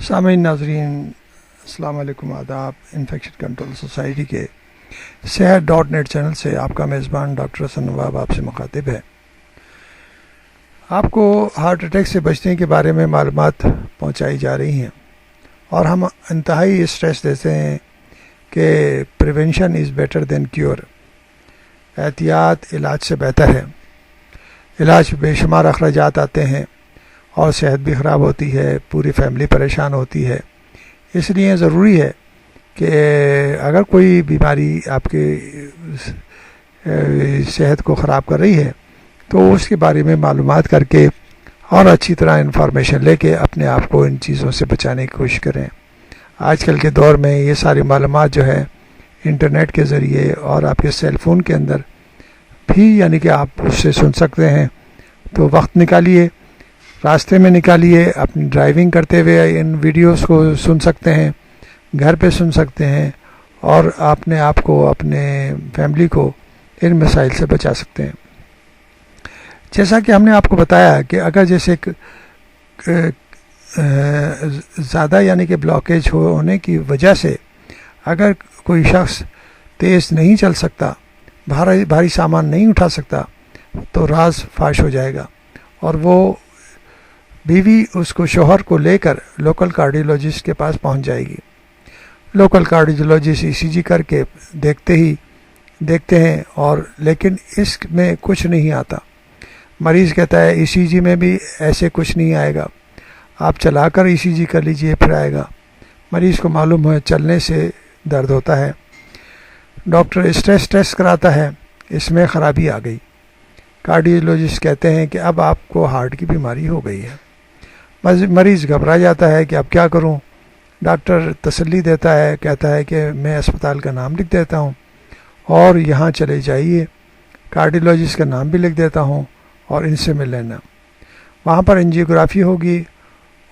सामीन नाज़रीन अस्सलाम वालेकुम, आदाब। इन्फेक्शन कंट्रोल सोसाइटी के सेहत.नेट चैनल से आपका मेज़बान डॉक्टर हसन नवाब आपसे मुखातिब है। आपको हार्ट अटैक से बचने के बारे में मालूमात पहुंचाई जा रही हैं और हम इंतहाई स्ट्रेस देते हैं कि prevention is better than cure. एहतियात इलाज से बेहतर है। इलाज बेशुमार अखराजात आते हैं और सेहत भी ख़राब होती है, पूरी फैमिली परेशान होती है। इसलिए ज़रूरी है कि अगर कोई बीमारी आपके सेहत को ख़राब कर रही है तो उसके बारे में मालूमात करके और अच्छी तरह इंफॉर्मेशन लेके अपने आप को इन चीज़ों से बचाने की कोशिश करें। आजकल के दौर में ये सारी मालूमात जो है इंटरनेट के ज़रिए और आपके सेल फ़ोन के अंदर भी, यानी कि आप उससे सुन सकते हैं। तो वक्त निकालिए, रास्ते में निकालिए, अपनी ड्राइविंग करते हुए इन वीडियोस को सुन सकते हैं, घर पे सुन सकते हैं और अपने आप को, अपने फैमिली को इन मसाइल से बचा सकते हैं। जैसा कि हमने आपको बताया कि अगर जैसे ज़्यादा यानी कि ब्लॉकेज होने की वजह से अगर कोई शख्स तेज़ नहीं चल सकता, भारी सामान नहीं उठा सकता, तो राज फाश हो जाएगा और वो बीवी उसको शोहर को लेकर लोकल कार्डियोलॉजिस्ट के पास पहुंच जाएगी। लोकल कार्डियोलॉजिस्ट ईसीजी करके देखते हैं और लेकिन इसमें कुछ नहीं आता। मरीज़ कहता है ईसीजी में भी ऐसे कुछ नहीं आएगा, आप चलाकर ईसीजी कर लीजिए फिर आएगा। मरीज़ को मालूम है चलने से दर्द होता है। डॉक्टर स्ट्रेस टेस्ट कराता है, इसमें ख़राबी आ गई। कार्डियोलॉजिस्ट कहते हैं कि अब आपको हार्ट की बीमारी हो गई है। मरीज़ घबरा जाता है कि अब क्या करूं। डॉक्टर तसल्ली देता है, कहता है कि मैं अस्पताल का नाम लिख देता हूं और यहाँ चले जाइए, कार्डियोलॉजिस्ट का नाम भी लिख देता हूं और इनसे मिल लेना। वहाँ पर एंजियोग्राफी होगी,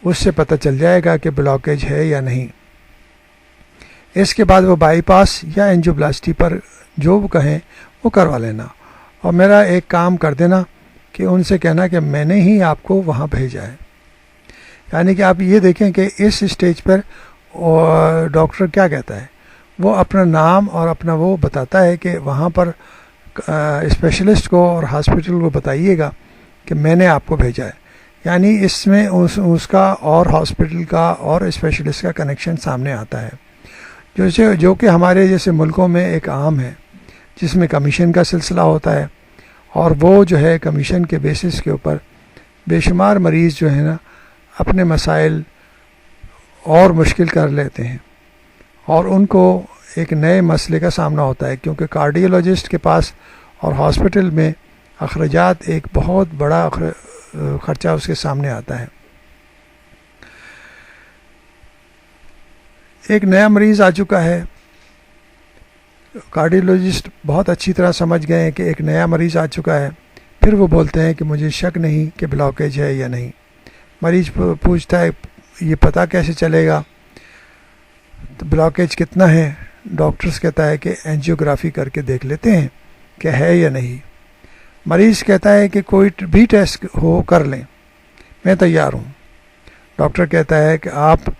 उससे पता चल जाएगा कि ब्लॉकेज है या नहीं। इसके बाद वो बाईपास या एंजियोप्लास्टी पर जो वो कहें वो करवा लेना और मेरा एक काम कर देना कि उनसे कहना कि मैंने ही आपको वहाँ भेजा है। यानी कि आप ये देखें कि इस स्टेज पर डॉक्टर क्या कहता है, वो अपना नाम और अपना वो बताता है कि वहाँ पर स्पेशलिस्ट को और हॉस्पिटल को बताइएगा कि मैंने आपको भेजा है। यानी इसमें उसका और हॉस्पिटल का और स्पेशलिस्ट का कनेक्शन सामने आता है, जो कि हमारे जैसे मुल्कों में एक आम है, जिसमें कमीशन का सिलसिला होता है और वो जो है कमीशन के बेसिस के ऊपर बेशुमार मरीज़ जो है ना अपने मसाइल और मुश्किल कर लेते हैं और उनको एक नए मसले का सामना होता है, क्योंकि कार्डियोलॉजिस्ट के पास और हॉस्पिटल में अखराजात एक बहुत बड़ा ख़र्चा उसके सामने आता है। एक नया मरीज़ आ चुका है, कार्डियोलॉजिस्ट बहुत अच्छी तरह समझ गए हैं कि एक नया मरीज़ आ चुका है, फिर वो बोलते हैं कि मुझे शक नहीं कि ब्लॉकेज है या नहीं। मरीज़ पूछता है ये पता कैसे चलेगा, तो ब्लॉकेज कितना है। डॉक्टर्स कहता है कि एंजियोग्राफी करके देख लेते हैं कि है या नहीं। मरीज़ कहता है कि कोई भी टेस्ट हो कर लें, मैं तैयार हूँ। डॉक्टर कहता है कि आप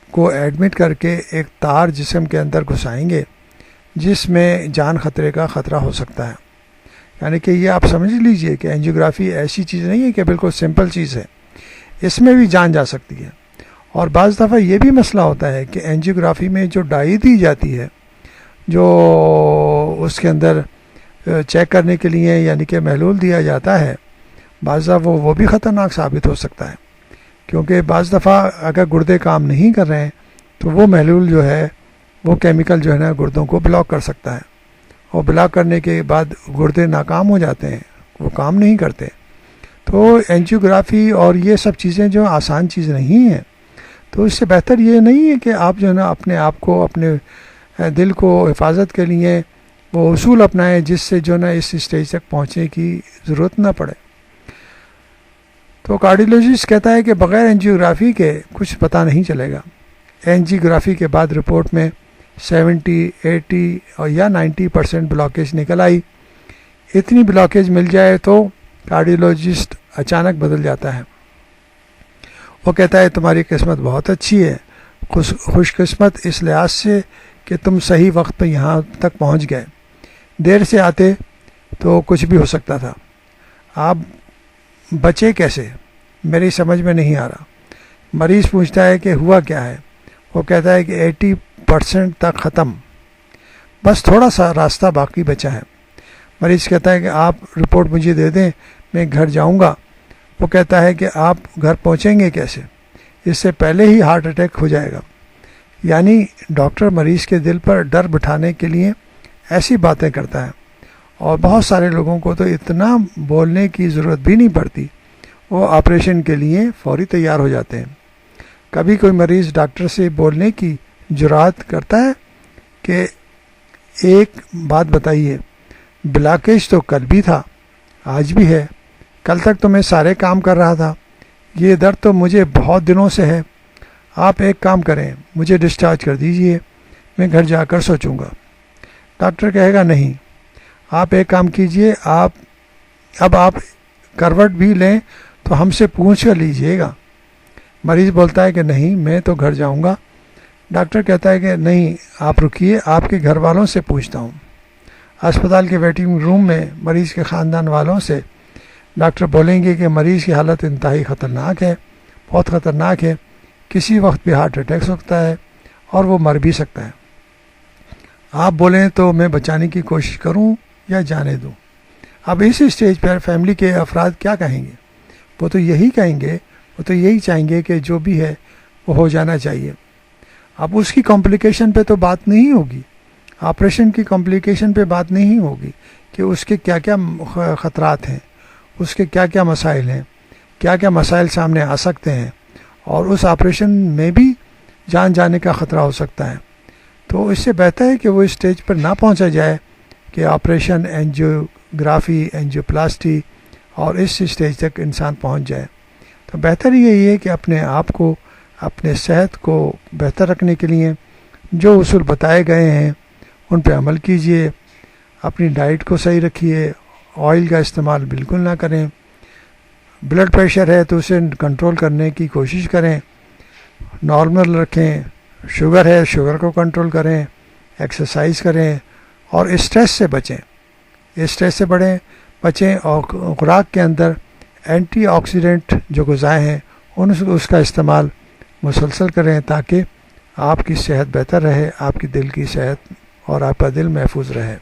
को एडमिट करके एक तार जिस्म के अंदर घुसाएंगे जिसमें जान खतरे का ख़तरा हो सकता है। यानी कि ये आप समझ लीजिए कि एंजियोग्राफी ऐसी चीज़ नहीं है कि बिल्कुल सिंपल चीज़ है, इसमें भी जान जा सकती है। और बाज़ दफ़ा ये भी मसला होता है कि एंजियोग्राफी में जो डाई दी जाती है, जो उसके अंदर चेक करने के लिए यानी कि महलूल दिया जाता है, बाज़ दफ़ा वो भी ख़तरनाक साबित हो सकता है, क्योंकि बाज़ दफ़ा अगर गुर्दे काम नहीं कर रहे हैं तो वो महलूल जो है, वो केमिकल जो है ना गुर्दों को ब्लॉक कर सकता है और ब्लॉक करने के बाद गुर्दे नाकाम हो जाते हैं, वो काम नहीं करते। तो एंजियोग्राफी और ये सब चीज़ें जो आसान चीज़ नहीं है, तो इससे बेहतर ये नहीं है कि आप जो है ना अपने आप को, अपने दिल को हिफाजत के लिए वो उसूल अपनाएं जिससे जो ना इस स्टेज तक पहुँचने की ज़रूरत ना पड़े। तो कार्डियोलॉजिस्ट कहता है कि बग़ैर एंजियोग्राफी के कुछ पता नहीं चलेगा। एंजियोग्राफी के बाद रिपोर्ट में 70, 80 और या 90% ब्लॉकेज निकल आई। इतनी ब्लॉकेज मिल जाए तो कार्डियोलॉजिस्ट अचानक बदल जाता है वो कहता है तुम्हारी किस्मत बहुत अच्छी है, खुशकिस्मत इस लिहाज से कि तुम सही वक्त पर यहाँ तक पहुँच गए, देर से आते तो कुछ भी हो सकता था। आप बचे कैसे, मेरी समझ में नहीं आ रहा। मरीज़ पूछता है कि हुआ क्या है। वो कहता है कि 80% तक ख़त्म, बस थोड़ा सा रास्ता बाकी बचा है। मरीज़ कहता है कि आप रिपोर्ट मुझे दे दें, मैं घर जाऊंगा। वो कहता है कि आप घर पहुंचेंगे कैसे, इससे पहले ही हार्ट अटैक हो जाएगा। यानी डॉक्टर मरीज़ के दिल पर डर बिठाने के लिए ऐसी बातें करता है। और बहुत सारे लोगों को तो इतना बोलने की ज़रूरत भी नहीं पड़ती, वो ऑपरेशन के लिए फौरी तैयार हो जाते हैं। कभी कोई मरीज़ डॉक्टर से बोलने की जुरात करता है कि एक बात बताइए, ब्लॉकेज तो कल भी था, आज भी है, कल तक तो मैं सारे काम कर रहा था, ये दर्द तो मुझे बहुत दिनों से है, आप एक काम करें, मुझे डिस्चार्ज कर दीजिए, मैं घर जाकर सोचूंगा। डॉक्टर कहेगा नहीं, आप एक काम कीजिए, आप करवट भी लें तो हमसे पूछ कर लीजिएगा। मरीज़ बोलता है कि नहीं, मैं तो घर जाऊंगा। डॉक्टर कहता है कि नहीं, आप रुकिए, आपके घर वालों से पूछता हूँ। अस्पताल के वेटिंग रूम में मरीज़ के ख़ानदान वालों से डॉक्टर बोलेंगे कि मरीज़ की हालत इंतहाई ख़तरनाक है, बहुत ख़तरनाक है, किसी वक्त भी हार्ट अटैक हो सकता है और वो मर भी सकता है। आप बोलें तो मैं बचाने की कोशिश करूं या जाने दूं। अब इस स्टेज पर फैमिली के अफराद क्या कहेंगे? वो तो यही कहेंगे, वो तो यही चाहेंगे कि जो भी है वो हो जाना चाहिए। अब उसकी कॉम्प्लिकेशन पे तो बात नहीं होगी, ऑपरेशन की कॉम्प्लिकेशन पे बात नहीं होगी कि उसके क्या क्या ख़तरात हैं, उसके क्या क्या मसाइल हैं, क्या क्या मसाइल सामने आ सकते हैं, और उस ऑपरेशन में भी जान जाने का ख़तरा हो सकता है। तो इससे बेहतर है कि वो इस स्टेज पर ना पहुंचा जाए कि ऑपरेशन, एंजियोग्राफी, एंजियोप्लास्टी और इस स्टेज तक इंसान पहुंच जाए। तो बेहतर यही है कि अपने आप को, अपने सेहत को बेहतर रखने के लिए जो उसूल बताए गए हैं उन पर अमल कीजिए। अपनी डाइट को सही रखिए, ऑयल का इस्तेमाल बिल्कुल ना करें। ब्लड प्रेशर है तो उसे कंट्रोल करने की कोशिश करें, नॉर्मल रखें। शुगर है, शुगर को कंट्रोल करें, एक्सरसाइज करें और स्ट्रेस से बचें। स्ट्रेस से बचें और खुराक के अंदर एंटीऑक्सीडेंट जो ग़िज़ाएँ हैं उसका इस्तेमाल मुसलसल करें ताकि आपकी सेहत बेहतर रहे, आपकी दिल की सेहत और आपका दिल महफूज रहे।